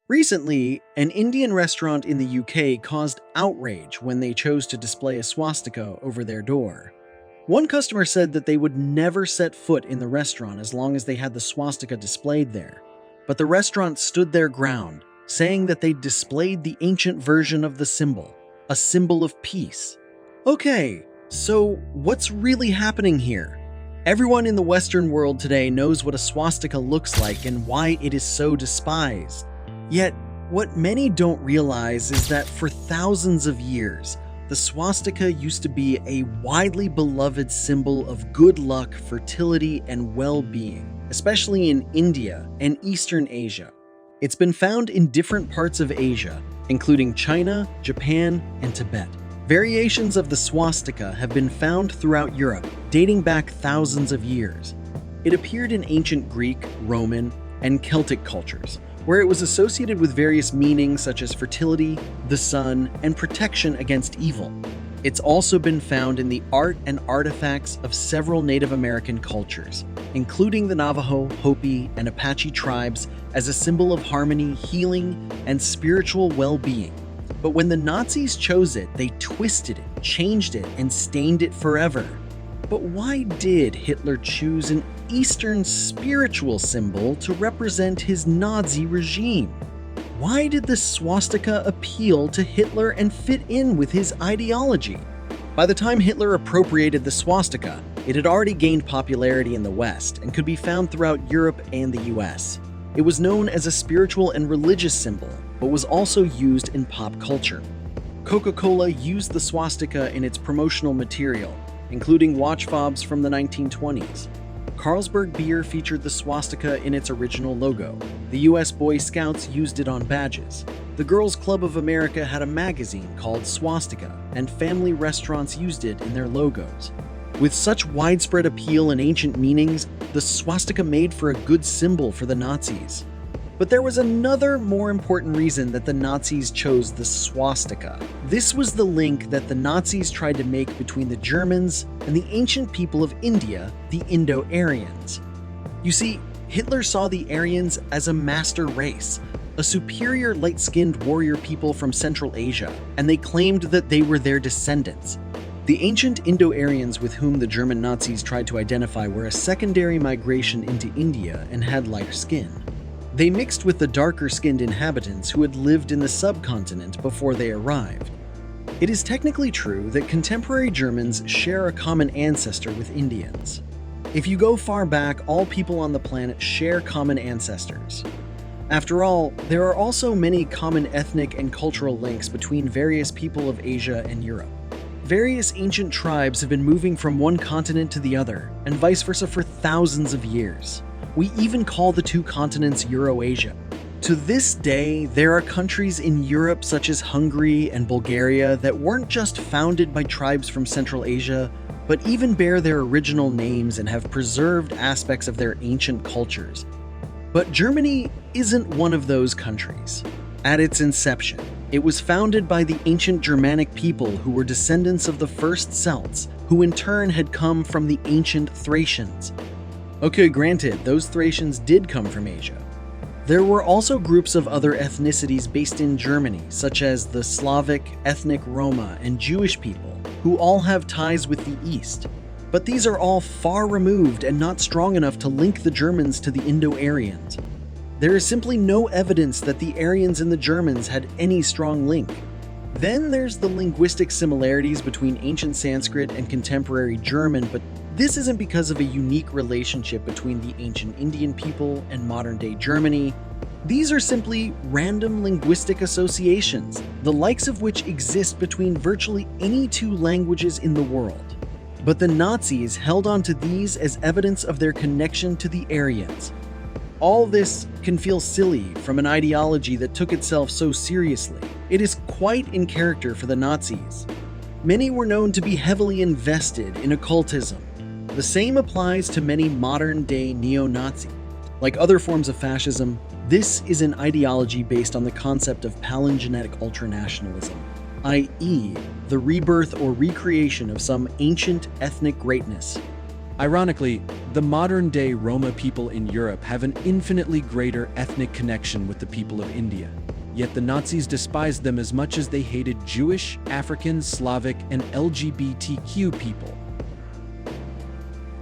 Recently, an Indian restaurant in the UK caused outrage when they chose to display a swastika over their door. One customer said that they would never set foot in the restaurant as long as they had the swastika displayed there. But the restaurant stood their ground, saying that they displayed the ancient version of the symbol, a symbol of peace. Okay, so what's really happening here? Everyone in the Western world today knows what a swastika looks like and why it is so despised. Yet, what many don't realize is that for thousands of years, the swastika used to be a widely beloved symbol of good luck, fertility, and well-being, especially in India and Eastern Asia. It's been found in different parts of Asia, including China, Japan, and Tibet. Variations of the swastika have been found throughout Europe, dating back thousands of years. It appeared in ancient Greek, Roman, and Celtic cultures, where it was associated with various meanings such as fertility, the sun, and protection against evil. It's also been found in the art and artifacts of several Native American cultures, including the Navajo, Hopi, and Apachee tribes, as a symbol of harmony, healing, and spiritual well-being. But when the Nazis chose it, they twisted it, changed it, and stained it forever. But why did Hitler choose an Eastern spiritual symbol to represent his Nazi regime? Why did the swastika appeal to Hitler and fit in with his ideology? By the time Hitler appropriated the swastika, it had already gained popularity in the West and could be found throughout Europe and the US. It was known as a spiritual and religious symbol, but was also used in pop culture. Coca-Cola used the swastika in its promotional material, including watch fobs from the 1920s. Carlsberg beer featured the swastika in its original logo. The US Boy Scouts used it on badges. The Girls Club of America had a magazine called Swastika, and family restaurants used it in their logos. With such widespread appeal and ancient meanings, the swastika made for a good symbol for the Nazis. But there was another, more important reason that the Nazis chose the swastika. This was the link that the Nazis tried to make between the Germans and the ancient people of India, the Indo-Aryans. You see, Hitler saw the Aryans as a master race, a superior light-skinned warrior people from Central Asia, and they claimed that they were their descendants. The ancient Indo-Aryans with whom the German Nazis tried to identify were a secondary migration into India and had lighter skin. They mixed with the darker-skinned inhabitants who had lived in the subcontinent before they arrived. It is technically true that contemporary Germans share a common ancestor with Indians. If you go far back, all people on the planet share common ancestors. After all, there are also many common ethnic and cultural links between various people of Asia and Europe. Various ancient tribes have been moving from one continent to the other, and vice versa for thousands of years. We even call the two continents Eurasia. To this day, there are countries in Europe such as Hungary and Bulgaria that weren't just founded by tribes from Central Asia, but even bear their original names and have preserved aspects of their ancient cultures. But Germany isn't one of those countries. At its inception, it was founded by the ancient Germanic people who were descendants of the first Celts, who in turn had come from the ancient Thracians. Okay, granted, those Thracians did come from Asia. There were also groups of other ethnicities based in Germany, such as the Slavic, ethnic Roma, and Jewish people, who all have ties with the East. But these are all far removed and not strong enough to link the Germans to the Indo-Aryans. There is simply no evidence that the Aryans and the Germans had any strong link. Then there's the linguistic similarities between ancient Sanskrit and contemporary German, but this isn't because of a unique relationship between the ancient Indian people and modern-day Germany. These are simply random linguistic associations, the likes of which exist between virtually any two languages in the world. But the Nazis held on to these as evidence of their connection to the Aryans. All this can feel silly from an ideology that took itself so seriously. It is quite in character for the Nazis. Many were known to be heavily invested in occultism. The same applies to many modern-day neo-Nazis. Like other forms of fascism, this is an ideology based on the concept of palingenetic ultranationalism, i.e., the rebirth or recreation of some ancient ethnic greatness. Ironically, the modern-day Roma people in Europe have an infinitely greater ethnic connection with the people of India. Yet the Nazis despised them as much as they hated Jewish, African, Slavic, and LGBTQ people.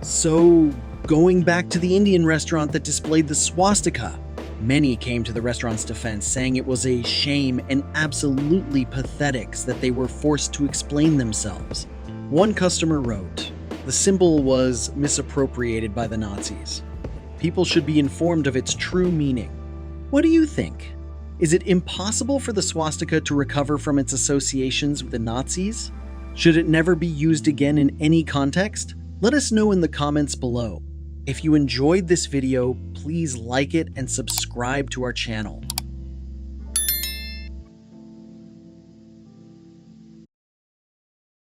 So, going back to the Indian restaurant that displayed the swastika, many came to the restaurant's defense, saying it was a shame and absolutely pathetic that they were forced to explain themselves. One customer wrote, "The symbol was misappropriated by the Nazis. People should be informed of its true meaning." What do you think? Is it impossible for the swastika to recover from its associations with the Nazis? Should it never be used again in any context? Let us know in the comments below. If you enjoyed this video, please like it and subscribe to our channel.